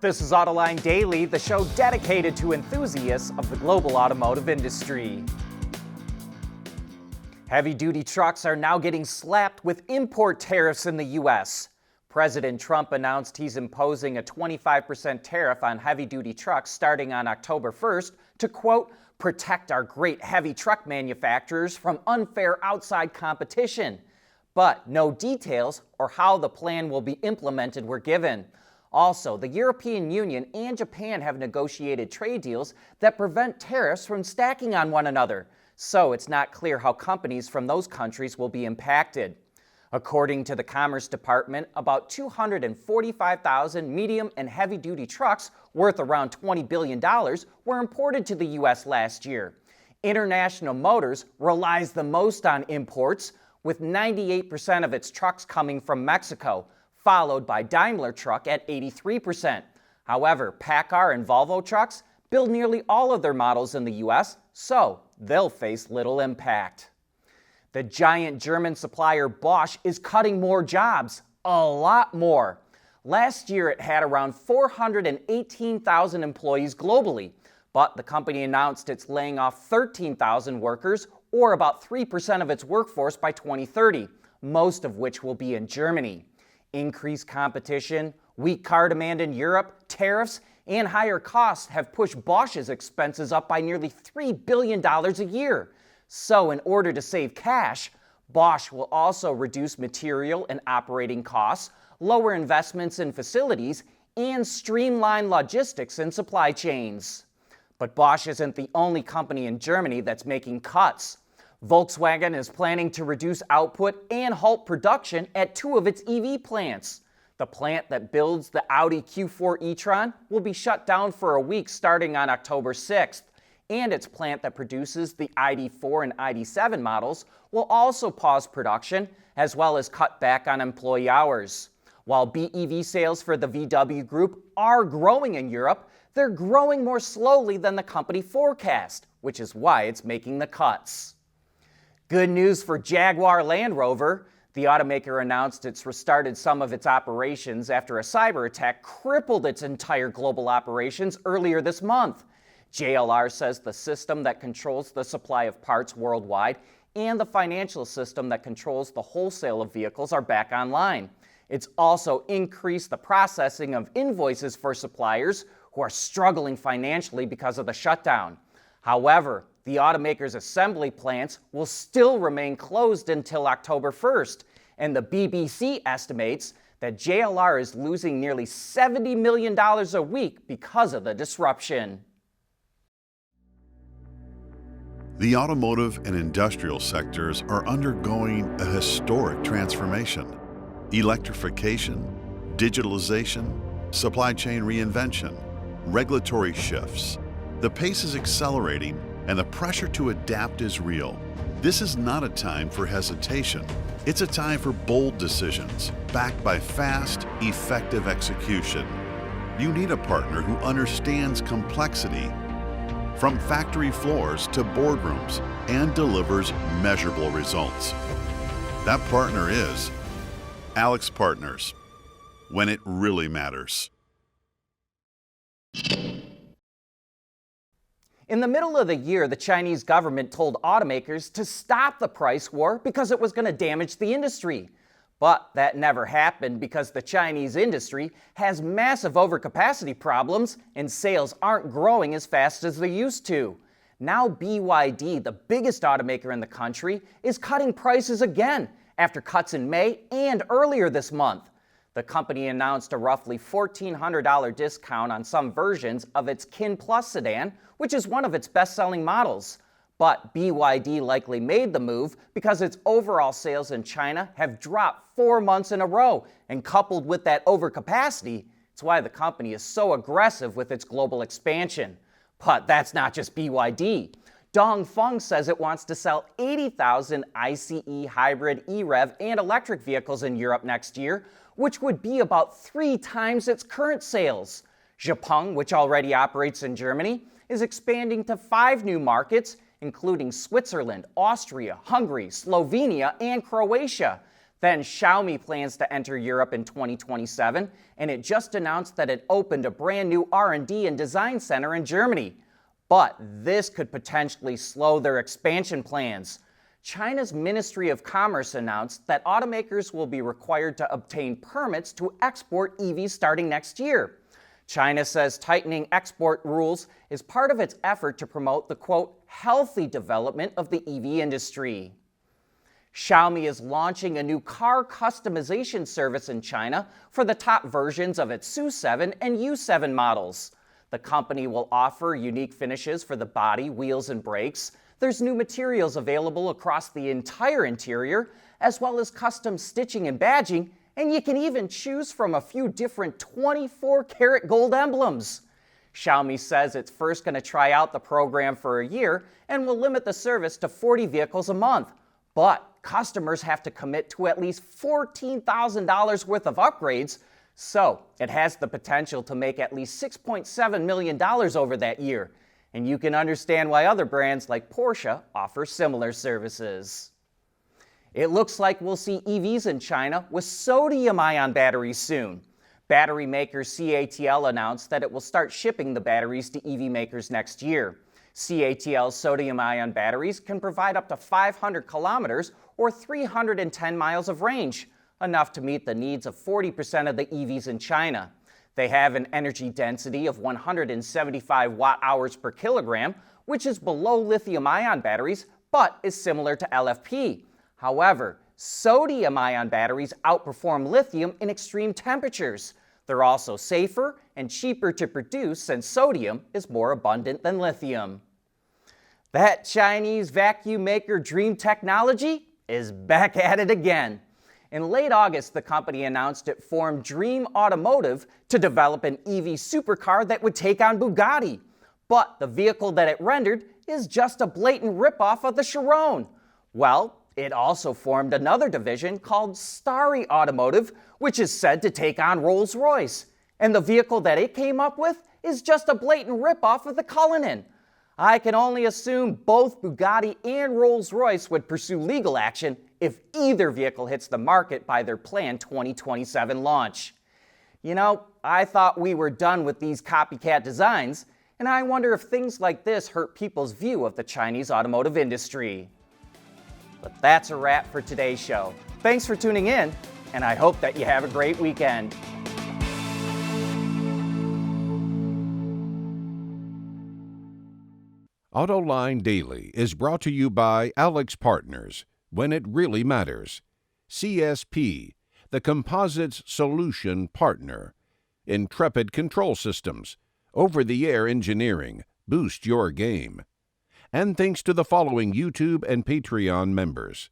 This is Autoline Daily, the show dedicated to enthusiasts of the global automotive industry. Heavy-duty trucks are now getting slapped with import tariffs in the U.S. President Trump announced he's imposing a 25% tariff on heavy-duty trucks starting on October 1st to, quote, protect our great heavy truck manufacturers from unfair outside competition. But no details or how the plan will be implemented were given. Also, the European Union and Japan have negotiated trade deals that prevent tariffs from stacking on one another, so it's not clear how companies from those countries will be impacted. According to the Commerce Department, about 245,000 medium and heavy-duty trucks worth around $20 billion were imported to the U.S. last year. International Motors relies the most on imports, with 98% of its trucks coming from Mexico, followed by Daimler Truck at 83%. However, PACCAR and Volvo trucks build nearly all of their models in the U.S., so they'll face little impact. The giant German supplier Bosch is cutting more jobs, a lot more. Last year it had around 418,000 employees globally, but the company announced it's laying off 13,000 workers, or about 3% of its workforce by 2030, most of which will be in Germany. Increased competition, weak car demand in Europe, tariffs, and higher costs have pushed Bosch's expenses up by nearly $3 billion a year. So in order to save cash, Bosch will also reduce material and operating costs, lower investments in facilities, and streamline logistics and supply chains. But Bosch isn't the only company in Germany that's making cuts. Volkswagen is planning to reduce output and halt production at two of its EV plants. The plant that builds the Audi Q4 e-tron will be shut down for a week starting on October 6th, and its plant that produces the ID4 and ID7 models will also pause production as well as cut back on employee hours. While BEV sales for the VW Group are growing in Europe, they're growing more slowly than the company forecast, which is why it's making the cuts. Good news for Jaguar Land Rover. The automaker announced it's restarted some of its operations after a cyber attack crippled its entire global operations earlier this month. JLR says the system that controls the supply of parts worldwide and the financial system that controls the wholesale of vehicles are back online. It's also increased the processing of invoices for suppliers who are struggling financially because of the shutdown. However, the automaker's assembly plants will still remain closed until October 1st, and the BBC estimates that JLR is losing nearly $70 million a week because of the disruption. The automotive and industrial sectors are undergoing a historic transformation. Electrification, digitalization, supply chain reinvention, regulatory shifts. The pace is accelerating and the pressure to adapt is real. This is not a time for hesitation. It's a time for bold decisions, backed by fast, effective execution. You need a partner who understands complexity, from factory floors to boardrooms, and delivers measurable results. That partner is Alex Partners, when it really matters. In the middle of the year, the Chinese government told automakers to stop the price war because it was going to damage the industry. But that never happened because the Chinese industry has massive overcapacity problems and sales aren't growing as fast as they used to. Now BYD, the biggest automaker in the country, is cutting prices again after cuts in May and earlier this month. The company announced a roughly $1,400 discount on some versions of its Kin Plus sedan, which is one of its best-selling models. But BYD likely made the move because its overall sales in China have dropped 4 months in a row, and coupled with that overcapacity, it's why the company is so aggressive with its global expansion. But that's not just BYD. Dongfeng says it wants to sell 80,000 ICE hybrid e-Rev and electric vehicles in Europe next year, which would be about 3 times its current sales. Xpeng, which already operates in Germany, is expanding to 5 new markets, including Switzerland, Austria, Hungary, Slovenia, and Croatia. Then Xiaomi plans to enter Europe in 2027, and it just announced that it opened a brand new R&D and design center in Germany. But this could potentially slow their expansion plans. China's Ministry of Commerce announced that automakers will be required to obtain permits to export EVs starting next year. China says tightening export rules is part of its effort to promote the, quote, healthy development of the EV industry. Xiaomi is launching a new car customization service in China for the top versions of its SU7 and U7 models. The company will offer unique finishes for the body, wheels, and brakes. There's new materials available across the entire interior, as well as custom stitching and badging, and you can even choose from a few different 24-karat gold emblems. Xiaomi says it's first going to try out the program for a year and will limit the service to 40 vehicles a month. But customers have to commit to at least $14,000 worth of upgrades, so it has the potential to make at least $6.7 million over that year. And you can understand why other brands like Porsche offer similar services. It looks like we'll see EVs in China with sodium-ion batteries soon. Battery maker CATL announced that it will start shipping the batteries to EV makers next year. CATL's sodium-ion batteries can provide up to 500 kilometers or 310 miles of range, enough to meet the needs of 40% of the EVs in China. They have an energy density of 175 watt-hours per kilogram, which is below lithium-ion batteries, but is similar to LFP. However, sodium-ion batteries outperform lithium in extreme temperatures. They're also safer and cheaper to produce since sodium is more abundant than lithium. That Chinese vacuum maker Dreame Technology is back at it again. In late August, the company announced it formed Dreame Automotive to develop an EV supercar that would take on Bugatti. But the vehicle that it rendered is just a blatant ripoff of the Chiron. Well, it also formed another division called Starry Automotive, which is said to take on Rolls-Royce. And the vehicle that it came up with is just a blatant ripoff of the Cullinan. I can only assume both Bugatti and Rolls-Royce would pursue legal action if either vehicle hits the market by their planned 2027 launch. You know, I thought we were done with these copycat designs, and I wonder if things like this hurt people's view of the Chinese automotive industry. But that's a wrap for today's show. Thanks for tuning in, and I hope that you have a great weekend. Autoline Daily is brought to you by Alex Partners, when it really matters. CSP, the Composites Solution Partner. Intrepid Control Systems, over-the-air engineering, boost your game. And thanks to the following YouTube and Patreon members.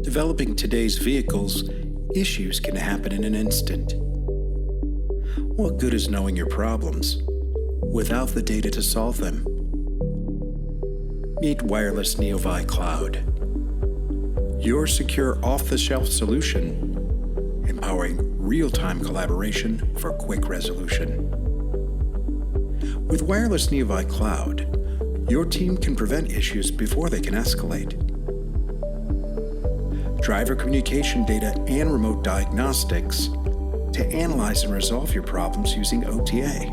Developing today's vehicles, issues can happen in an instant. What good is knowing your problems without the data to solve them? Meet Wireless Neovi Cloud, your secure off-the-shelf solution, empowering real-time collaboration for quick resolution. With Wireless Neovi Cloud, your team can prevent issues before they can escalate. Driver communication data and remote diagnostics to analyze and resolve your problems using OTA,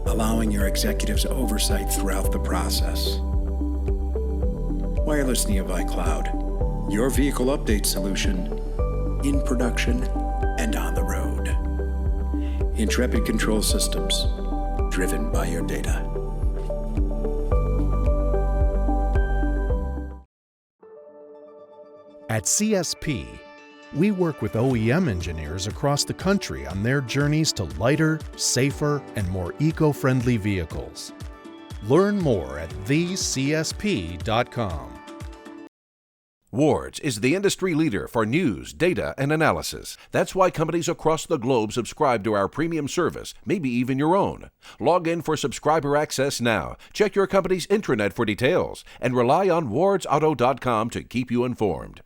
allowing your executives oversight throughout the process. Wireless Neovi Cloud, your vehicle update solution in production and on the road. Intrepid Control Systems, driven by your data. At CSP, we work with OEM engineers across the country on their journeys to lighter, safer, and more eco-friendly vehicles. Learn more at thecsp.com. Ward's is the industry leader for news, data, and analysis. That's why companies across the globe subscribe to our premium service, maybe even your own. Log in for subscriber access now. Check your company's intranet for details and rely on wardsauto.com to keep you informed.